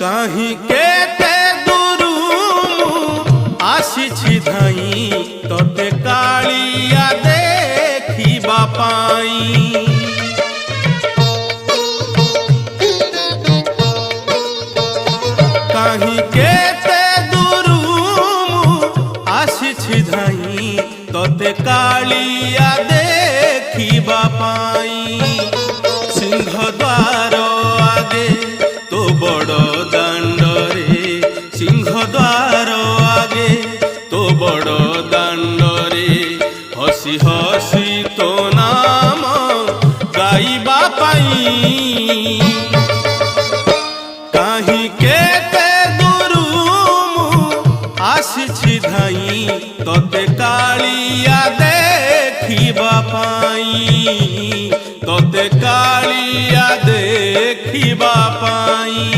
कहीं केते दूरू आसी धाई तोते कालिया देखिबा पाई। कहीं केते दूरू आसी धाई तोते कालिया देखिबा पाई। सिंह द्वार आगे तो बड़ दांडरे, सिंह द्वार आगे तो बड़ दांडरे हसी हसी तो नाम गाइबा पाई। कहीं केते दूरू आसी धाई तोते कालिया देखिबा पाई, तोते कालिया देखिबा पाई।